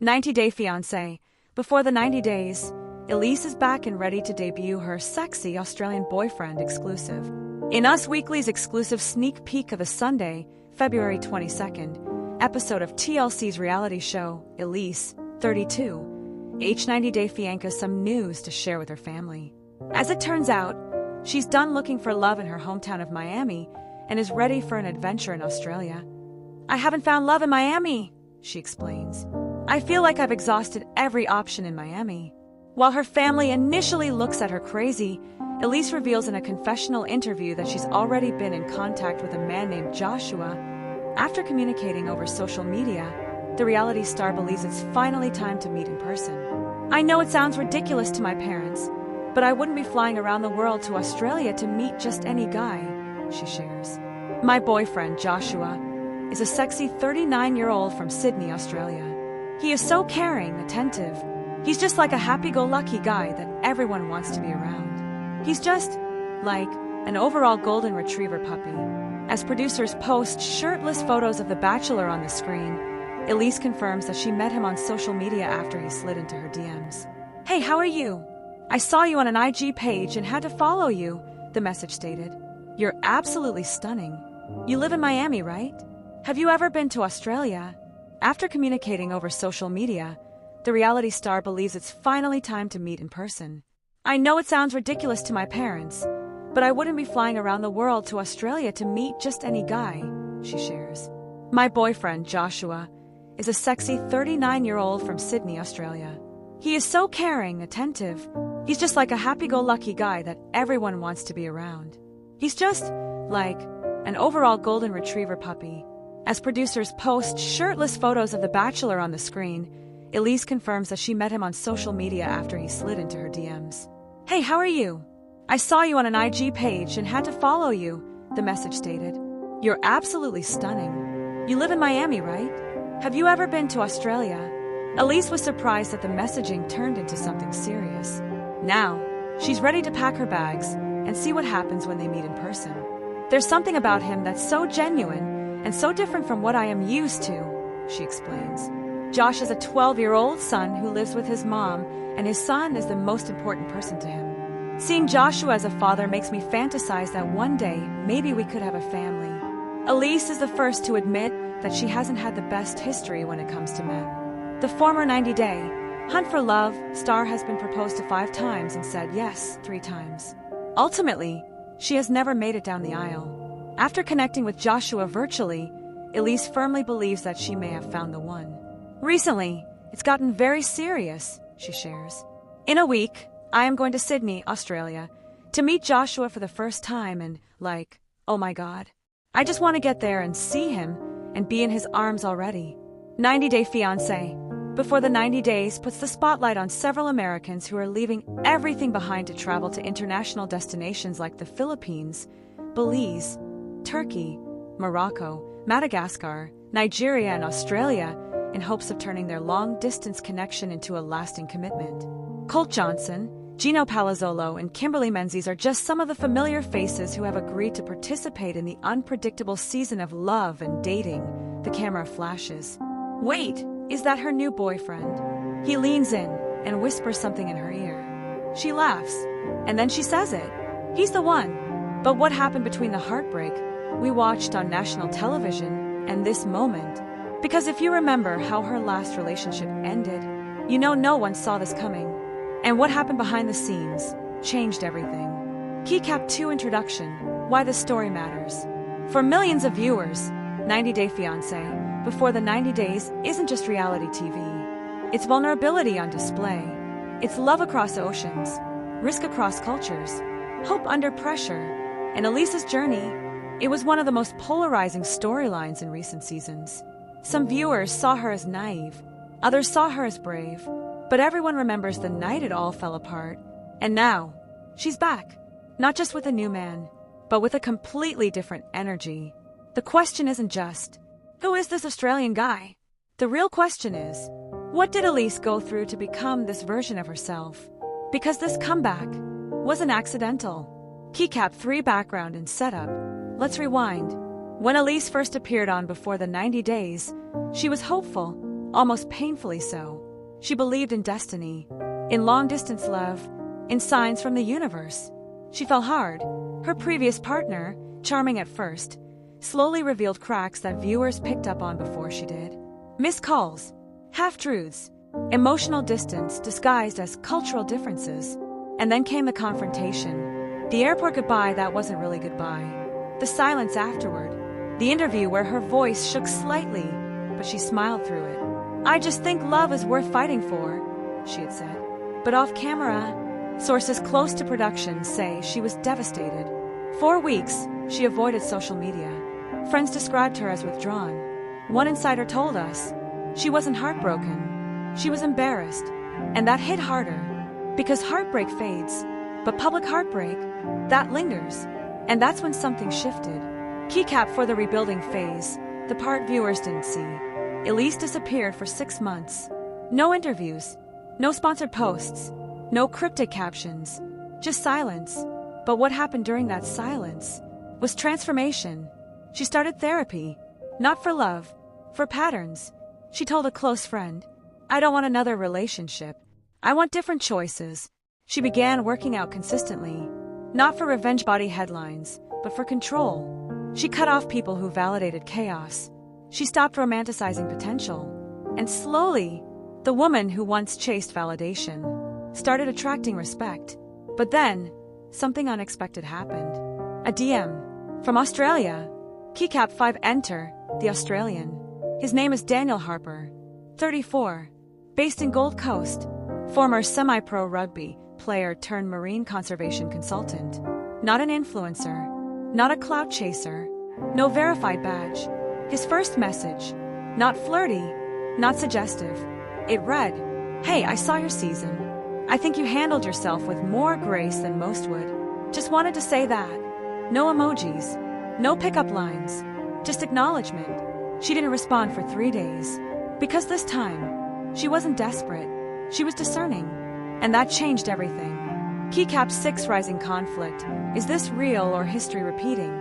90-Day Fiancé. Before the 90 days, Elise is back and ready to debut her sexy Australian boyfriend exclusive. In Us Weekly's exclusive sneak peek of a Sunday, February 22nd, episode of TLC's reality show, Elise, 32, H90-Day Fiancé some news to share with her family. As it turns out, she's done looking for love in her hometown of Miami and is ready for an adventure in Australia. "I haven't found love in Miami," she explains. "I feel like I've exhausted every option in Miami." While her family initially looks at her crazy, Elise reveals in a confessional interview that she's already been in contact with a man named Joshua. After communicating over social media, the reality star believes it's finally time to meet in person. "I know it sounds ridiculous to my parents, but I wouldn't be flying around the world to Australia to meet just any guy," she shares. "My boyfriend, Joshua, is a sexy 39-year-old from Sydney, Australia. He is so caring, attentive. He's just like a happy-go-lucky guy that everyone wants to be around. He's just like an overall golden retriever puppy." As producers post shirtless photos of The Bachelor on the screen, Elise confirms that she met him on social media after he slid into her DMs. "Hey, how are you? I saw you on an IG page and had to follow you," the message stated. "You're absolutely stunning. You live in Miami, right? Have you ever been to Australia?" After communicating over social media, the reality star believes it's finally time to meet in person. "I know it sounds ridiculous to my parents, but I wouldn't be flying around the world to Australia to meet just any guy," she shares. "My boyfriend, Joshua, is a sexy 39-year-old from Sydney, Australia. He is so caring, attentive. He's just like a happy-go-lucky guy that everyone wants to be around. He's just like an overall golden retriever puppy." As producers post shirtless photos of The Bachelor on the screen, Elise confirms that she met him on social media after he slid into her DMs. "Hey, how are you? I saw you on an IG page and had to follow you," the message stated. "You're absolutely stunning. You live in Miami, right? Have you ever been to Australia?" Elise was surprised that the messaging turned into something serious. Now, she's ready to pack her bags and see what happens when they meet in person. "There's something about him that's so genuine and so different from what I am used to," she explains. Josh has a 12-year-old son who lives with his mom, and his son is the most important person to him. "Seeing Joshua as a father makes me fantasize that one day maybe we could have a family." Elise is the first to admit that she hasn't had the best history when it comes to men. The former 90-Day Hunt for Love star has been proposed to 5 times and said yes 3 times. Ultimately, she has never made it down the aisle. After connecting with Joshua virtually, Elise firmly believes that she may have found the one. "Recently, it's gotten very serious," she shares. "In a week, I am going to Sydney, Australia, to meet Joshua for the first time and, oh my God. I just want to get there and see him and be in his arms already." 90-Day Fiancé. Before the 90 days puts the spotlight on several Americans who are leaving everything behind to travel to international destinations like the Philippines, Belize, Turkey, Morocco, Madagascar, Nigeria, and Australia in hopes of turning their long-distance connection into a lasting commitment. Colt Johnson, Gino Palazzolo, and Kimberly Menzies are just some of the familiar faces who have agreed to participate in the unpredictable season of love and dating. The camera flashes. Wait, is that her new boyfriend? He leans in and whispers something in her ear. She laughs, and then she says it. He's the one. But what happened between the heartbreak we watched on national television and this moment? Because if you remember how her last relationship ended, you know no one saw this coming. And what happened behind the scenes changed everything. Keycap 2 Introduction, Why the Story Matters. For millions of viewers, 90-Day Fiancé, Before the 90 Days isn't just reality TV. It's vulnerability on display. It's love across oceans, risk across cultures, hope under pressure. And Elise's journey, it was one of the most polarizing storylines in recent seasons. Some viewers saw her as naive, others saw her as brave, but everyone remembers the night it all fell apart. And now, she's back, not just with a new man, but with a completely different energy. The question isn't just, who is this Australian guy? The real question is, what did Elise go through to become this version of herself? Because this comeback wasn't accidental. Keycap 3 Background and Setup. Let's rewind. When Elise first appeared on Before the 90 Days, she was hopeful, almost painfully so. She believed in destiny, in long-distance love, in signs from the universe. She fell hard. Her previous partner, charming at first, slowly revealed cracks that viewers picked up on before she did. Missed calls, half-truths, emotional distance disguised as cultural differences. And then came the confrontation. The airport goodbye that wasn't really goodbye. The silence afterward. The interview where her voice shook slightly, but she smiled through it. "I just think love is worth fighting for," she had said. But off camera, sources close to production say she was devastated. 4 weeks, she avoided social media. Friends described her as withdrawn. One insider told us she wasn't heartbroken. She was embarrassed. And that hit harder. Because heartbreak fades, but public heartbreak, that lingers. And that's when something shifted. Keycap for the rebuilding phase, the part viewers didn't see. Elise disappeared for 6 months. No interviews, no sponsored posts, no cryptic captions, just silence. But what happened during that silence was transformation. She started therapy, not for love, for patterns. She told a close friend, "I don't want another relationship. I want different choices." She began working out consistently, not for revenge body headlines, but for control. She cut off people who validated chaos. She stopped romanticizing potential. And slowly, the woman who once chased validation started attracting respect. But then, something unexpected happened. A DM from Australia. Keycap 5 enter, the Australian. His name is Daniel Harper, 34, based in Gold Coast, former semi-pro rugby player turned marine conservation consultant. Not an influencer, not a clout chaser, no verified badge. His first message, not flirty, not suggestive. It read, "Hey, I saw your season. I think you handled yourself with more grace than most would. Just wanted to say that." No emojis, no pickup lines, just acknowledgement. She didn't respond for 3 days. Because this time, she wasn't desperate. She was discerning. And that changed everything. Keycap 6 rising conflict. Is this real or history repeating?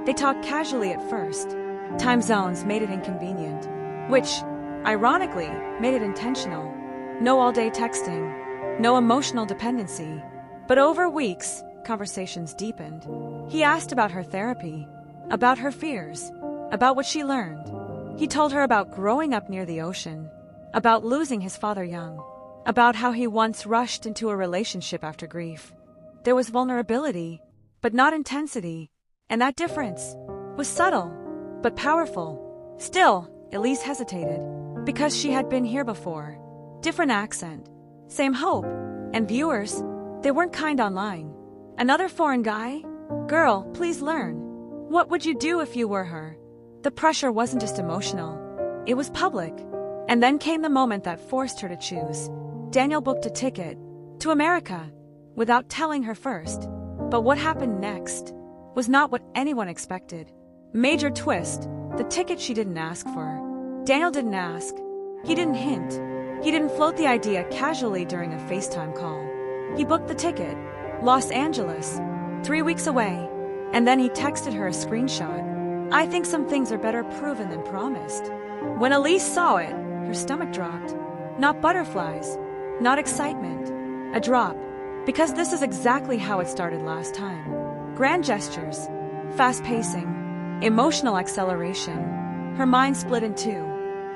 They talked casually at first. Time zones made it inconvenient, which, ironically, made it intentional. No all-day texting, no emotional dependency. But over weeks, conversations deepened. He asked about her therapy, about her fears, about what she learned. He told her about growing up near the ocean, about losing his father young, about how he once rushed into a relationship after grief. There was vulnerability, but not intensity, and that difference was subtle, but powerful. Still, Elise hesitated, because she had been here before. Different accent, same hope, and viewers, they weren't kind online. Another foreign guy? Girl, please learn. What would you do if you were her? The pressure wasn't just emotional, it was public. And then came the moment that forced her to choose. Daniel booked a ticket to America without telling her first. But what happened next was not what anyone expected. Major twist, the ticket she didn't ask for. Daniel didn't ask. He didn't hint. He didn't float the idea casually during a FaceTime call. He booked the ticket, Los Angeles, 3 weeks away, and then he texted her a screenshot. "I think some things are better proven than promised." When Elise saw it, her stomach dropped. Not butterflies, not excitement, a drop. Because this is exactly how it started last time. Grand gestures, fast pacing, emotional acceleration. Her mind split in two.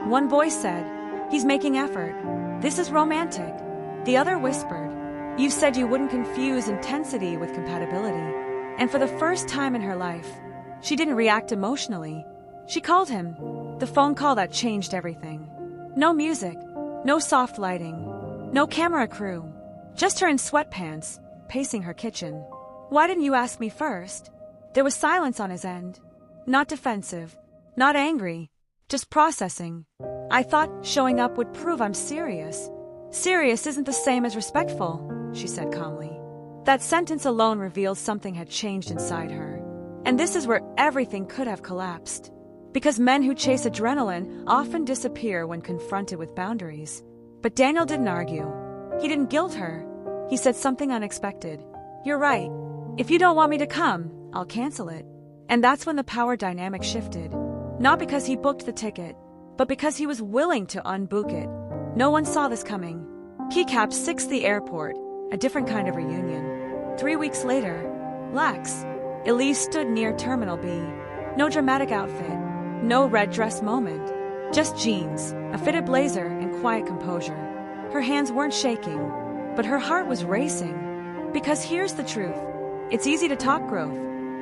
One voice said, "He's making effort. This is romantic." The other whispered, "You said you wouldn't confuse intensity with compatibility." And for the first time in her life, she didn't react emotionally. She called him. The phone call that changed everything. No music, no soft lighting, no camera crew. Just her in sweatpants, pacing her kitchen. "Why didn't you ask me first?" There was silence on his end. Not defensive, not angry, just processing. "I thought showing up would prove I'm serious." "Serious isn't the same as respectful," she said calmly. That sentence alone revealed something had changed inside her. And this is where everything could have collapsed. Because men who chase adrenaline often disappear when confronted with boundaries. But Daniel didn't argue. He didn't guilt her. He said something unexpected. "You're right. If you don't want me to come, I'll cancel it." And that's when the power dynamic shifted. Not because he booked the ticket, but because he was willing to unbook it. No one saw this coming. Keycap 6, the airport, a different kind of reunion. 3 weeks later, Lax. Elise stood near Terminal B. No dramatic outfit, no red dress moment. Just jeans, a fitted blazer, and quiet composure. Her hands weren't shaking, but her heart was racing. Because here's the truth. It's easy to talk growth.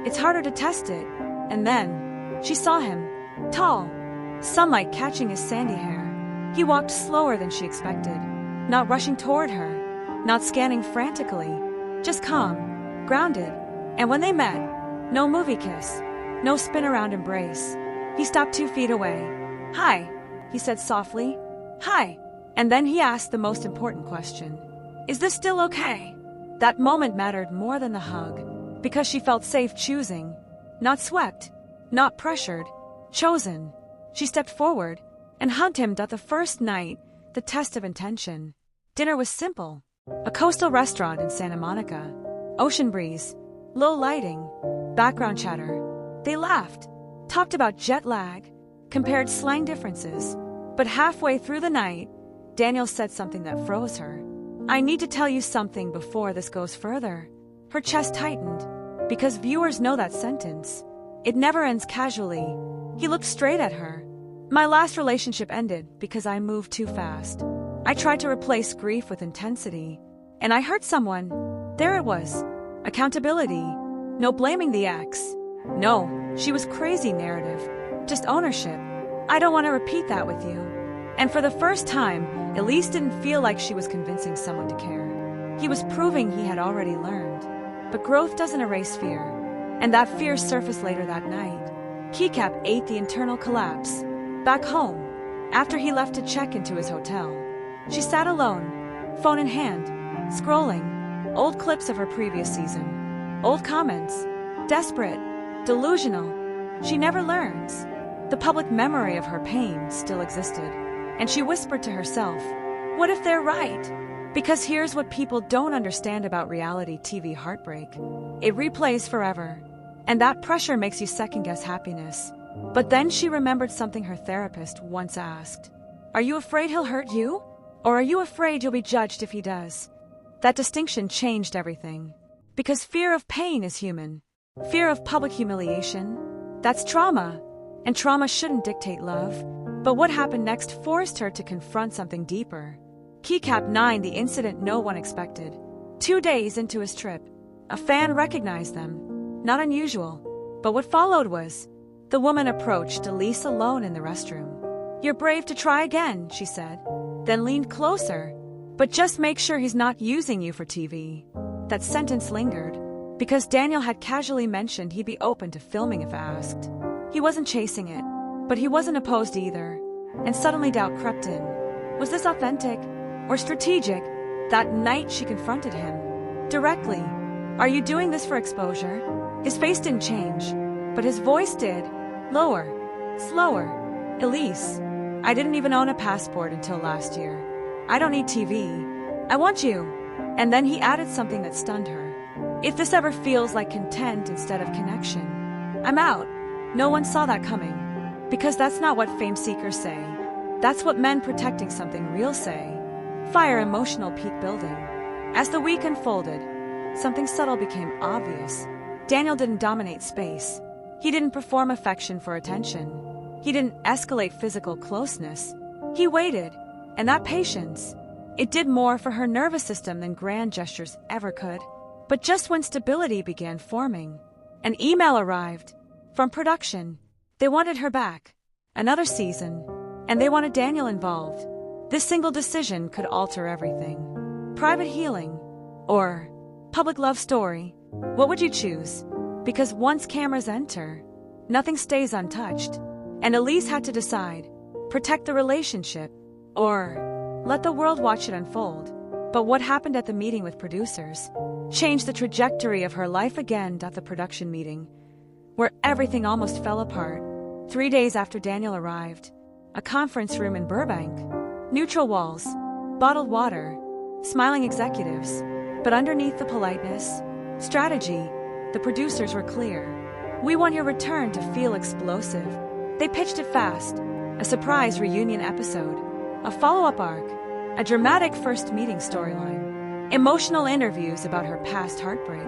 It's harder to test it. And then, she saw him. Tall. Sunlight catching his sandy hair. He walked slower than she expected. Not rushing toward her. Not scanning frantically. Just calm. Grounded. And when they met, no movie kiss. No spin-around embrace. He stopped 2 feet away. "Hi," he said softly. "Hi." And then he asked the most important question. "Is this still okay?" That moment mattered more than the hug, because she felt safe choosing. Not swept, not pressured, chosen. She stepped forward and hugged him. The first night, the test of intention. Dinner was simple. A coastal restaurant in Santa Monica. Ocean breeze, low lighting, background chatter. They laughed, talked about jet lag, compared slang differences. But halfway through the night, Daniel said something that froze her. "I need to tell you something before this goes further." Her chest tightened, because viewers know that sentence. It never ends casually. He looked straight at her. "My last relationship ended because I moved too fast. I tried to replace grief with intensity. And I hurt someone. There it was. Accountability. No blaming the ex. No, she was crazy narrative. Just ownership. I don't want to repeat that with you." And for the first time, Elise didn't feel like she was convincing someone to care. He was proving he had already learned. But growth doesn't erase fear. And that fear surfaced later that night. Keycap 8, the internal collapse. Back home, after he left to check into his hotel. She sat alone, phone in hand, scrolling. Old clips of her previous season. Old comments. Desperate. Delusional. She never learns. The public memory of her pain still existed. And she whispered to herself, "What if they're right?" Because here's what people don't understand about reality TV heartbreak. It replays forever. And that pressure makes you second-guess happiness. But then she remembered something her therapist once asked. "Are you afraid he'll hurt you? Or are you afraid you'll be judged if he does?" That distinction changed everything. Because fear of pain is human. Fear of public humiliation, that's trauma. And trauma shouldn't dictate love. But what happened next forced her to confront something deeper. Keycap 9, the incident no one expected. 2 days into his trip, a fan recognized them. Not unusual. But what followed was, the woman approached Elise alone in the restroom. "You're brave to try again," she said. Then leaned closer. "But just make sure he's not using you for TV." That sentence lingered, because Daniel had casually mentioned he'd be open to filming if asked. He wasn't chasing it, but he wasn't opposed either. And suddenly doubt crept in. Was this authentic or strategic? That night she confronted him. Directly. "Are you doing this for exposure?" His face didn't change, but his voice did. Lower. Slower. "Elise, I didn't even own a passport until last year. I don't need TV. I want you." And then he added something that stunned her. "If this ever feels like content instead of connection, I'm out." No one saw that coming. Because that's not what fame seekers say. That's what men protecting something real say. Fire emotional peak building. As the week unfolded, something subtle became obvious. Daniel didn't dominate space. He didn't perform affection for attention. He didn't escalate physical closeness. He waited, and that patience, it did more for her nervous system than grand gestures ever could. But just when stability began forming, an email arrived from production. They wanted her back. Another season. And they wanted Daniel involved. This single decision could alter everything. Private healing. Or public love story. What would you choose? Because once cameras enter, nothing stays untouched. And Elise had to decide. Protect the relationship. Or let the world watch it unfold. But what happened at the meeting with producers changed the trajectory of her life again. At the production meeting, where everything almost fell apart. 3 days after Daniel arrived, a conference room in Burbank, neutral walls, bottled water, smiling executives. But underneath the politeness, strategy, the producers were clear. "We want your return to feel explosive." They pitched it fast. a surprise reunion episode, a follow-up arc, a dramatic first meeting storyline, emotional interviews about her past heartbreak,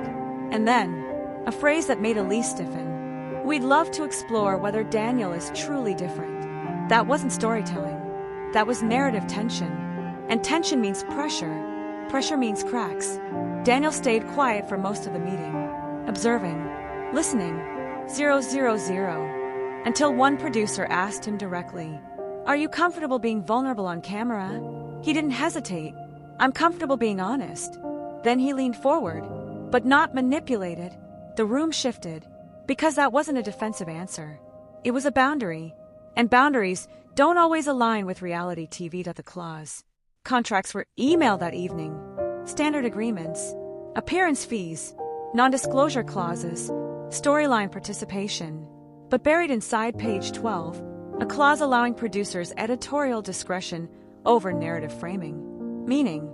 and then a phrase that made Elise stiffen. We'd love to explore whether Daniel is truly different. That wasn't storytelling. That was narrative tension. And tension means pressure. Pressure means cracks. Daniel stayed quiet for most of the meeting, observing, listening, 000, until one producer asked him directly, "Are you comfortable being vulnerable on camera?" He didn't hesitate. "I'm comfortable being honest." Then he leaned forward, but not manipulated. The room shifted, because that wasn't a defensive answer. It was a boundary, and boundaries don't always align with reality TV. The clause. Contracts were emailed that evening. Standard agreements, appearance fees, non-disclosure clauses, storyline participation. But buried inside page 12, a clause allowing producers editorial discretion over narrative framing. Meaning,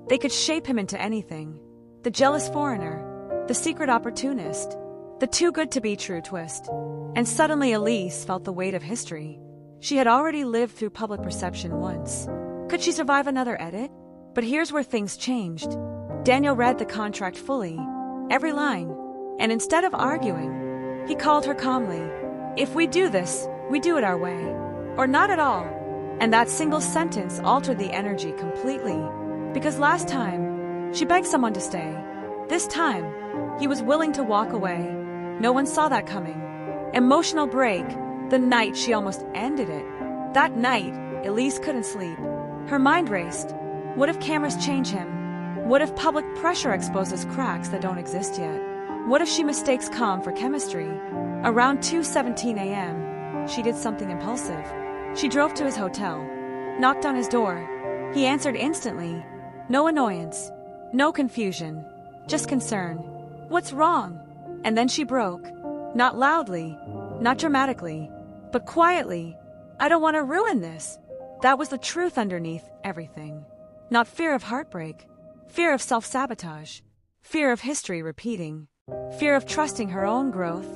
they could shape him into anything. The jealous foreigner, the secret opportunist, the too good to be true twist. And suddenly Elise felt the weight of history. She had already lived through public perception once. Could she survive another edit? But here's where things changed. Daniel read the contract fully, every line, and instead of arguing, he called her calmly. "If we do this, we do it our way, or not at all." And that single sentence altered the energy completely. Because last time, she begged someone to stay. This time, he was willing to walk away. No one saw that coming. Emotional break, the night she almost ended it. That night, Elise couldn't sleep. Her mind raced. What if cameras change him? What if public pressure exposes cracks that don't exist yet? What if she mistakes calm for chemistry? Around 2:17 a.m., she did something impulsive. She drove to his hotel, knocked on his door. He answered instantly. No annoyance, no confusion, just concern. "What's wrong?" And then she broke. Not loudly, not dramatically, but quietly. "I don't want to ruin this." That was the truth underneath everything. Not fear of heartbreak, fear of self-sabotage, fear of history repeating, fear of trusting her own growth.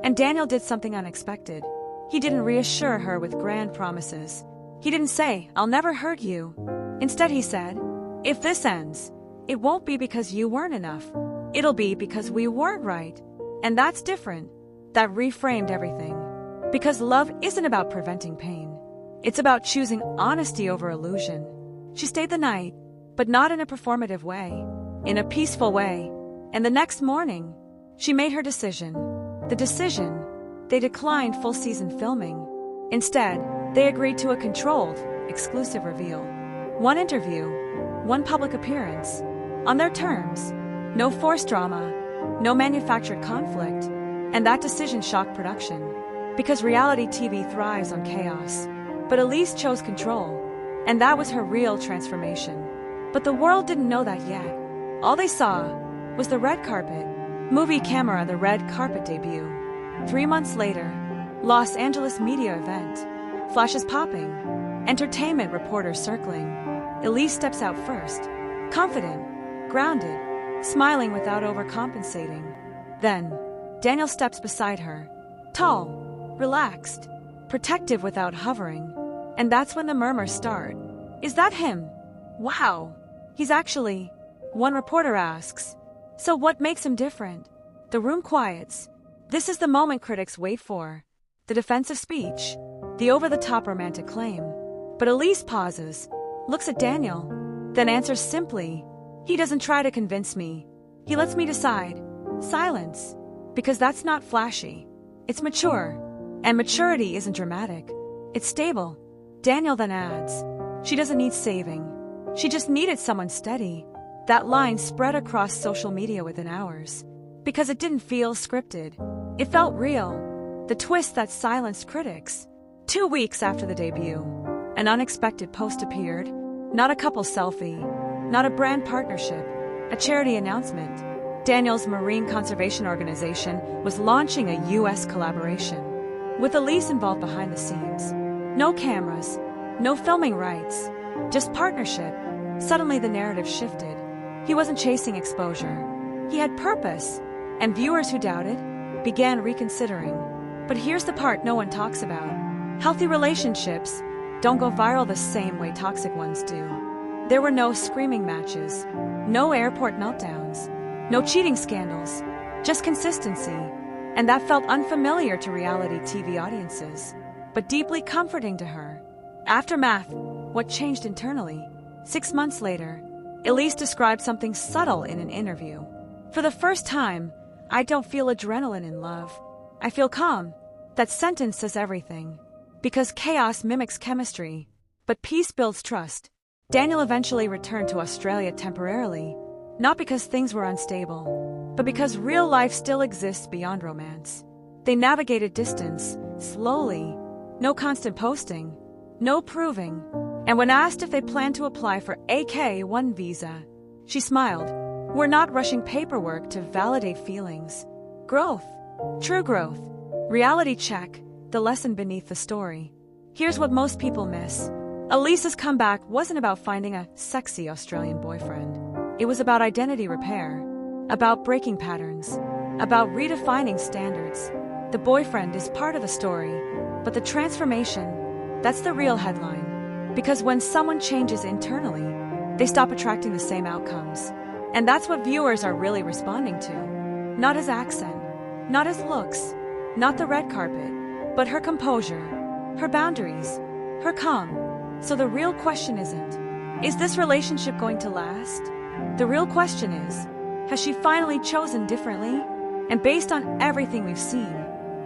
And Daniel did something unexpected. He didn't reassure her with grand promises. He didn't say, "I'll never hurt you." Instead, he said, "If this ends, it won't be because you weren't enough. It'll be because we weren't right." And that's different. That reframed everything. Because love isn't about preventing pain. It's about choosing honesty over illusion. She stayed the night, but not in a performative way, in a peaceful way. And the next morning, she made her decision. The decision, they declined full season filming. Instead, they agreed to a controlled, exclusive reveal. One interview, one public appearance, on their terms. No forced drama, no manufactured conflict. And that decision shocked production. Because reality TV thrives on chaos. But Elise chose control. And that was her real transformation. But the world didn't know that yet. All they saw was the red carpet. Movie camera, the red carpet debut. 3 months later, Los Angeles media event. Flashes popping. Entertainment reporters circling. Elise steps out first. Confident, grounded, smiling without overcompensating. Then, Daniel steps beside her. Tall, relaxed, protective without hovering. And that's when the murmurs start. "Is that him? Wow, he's actually..." One reporter asks, "So what makes him different?" The room quiets. This is the moment critics wait for. The defensive speech, the over-the-top romantic claim. But Elise pauses, looks at Daniel, then answers simply, "He doesn't try to convince me. He lets me decide." Silence. Because that's not flashy. It's mature. And maturity isn't dramatic. It's stable. Daniel then adds, "She doesn't need saving. She just needed someone steady." That line spread across social media within hours. Because it didn't feel scripted. It felt real. The twist that silenced critics. 2 weeks after the debut, an unexpected post appeared. Not a couple selfie. Not a brand partnership. A charity announcement. Daniel's marine conservation organization was launching a U.S. collaboration. With Elise involved behind the scenes. No cameras. No filming rights. Just partnership. Suddenly the narrative shifted. He wasn't chasing exposure. He had purpose. And viewers who doubted began reconsidering. But here's the part no one talks about. Healthy relationships don't go viral the same way toxic ones do. There were no screaming matches, no airport meltdowns, no cheating scandals, just consistency, and that felt unfamiliar to reality TV audiences, but deeply comforting to her. Aftermath, what changed internally? 6 months later, Elise described something subtle in an interview. For the first time, I don't feel adrenaline in love. I feel calm. That sentence says everything. Because chaos mimics chemistry, but peace builds trust. Daniel eventually returned to Australia temporarily, not because things were unstable, but because real life still exists beyond romance. They navigated distance, slowly, no constant posting, no proving, and when asked if they planned to apply for AK-1 visa, she smiled. We're not rushing paperwork to validate feelings. Growth. True growth. Reality check. The lesson beneath the story. Here's what most people miss. Elise's comeback wasn't about finding a sexy Australian boyfriend. It was about identity repair, about breaking patterns, about redefining standards. The boyfriend is part of the story, but the transformation, that's the real headline. Because when someone changes internally, they stop attracting the same outcomes. And that's what viewers are really responding to. Not his accent, not his looks, not the red carpet, but her composure, her boundaries, her calm. So the real question isn't, is this relationship going to last? The real question is, has she finally chosen differently? And based on everything we've seen,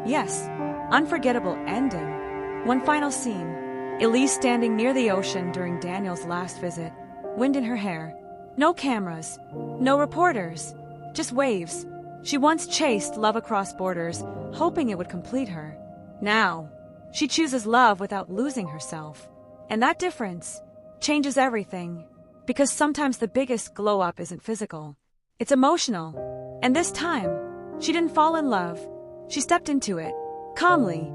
yes, unforgettable ending. One final scene, Elise standing near the ocean during Daniel's last visit, wind in her hair. No cameras, no reporters, just waves. She once chased love across borders, hoping it would complete her. Now, she chooses love without losing herself. And that difference changes everything. Because sometimes the biggest glow-up isn't physical. It's emotional. And this time, she didn't fall in love. She stepped into it, calmly,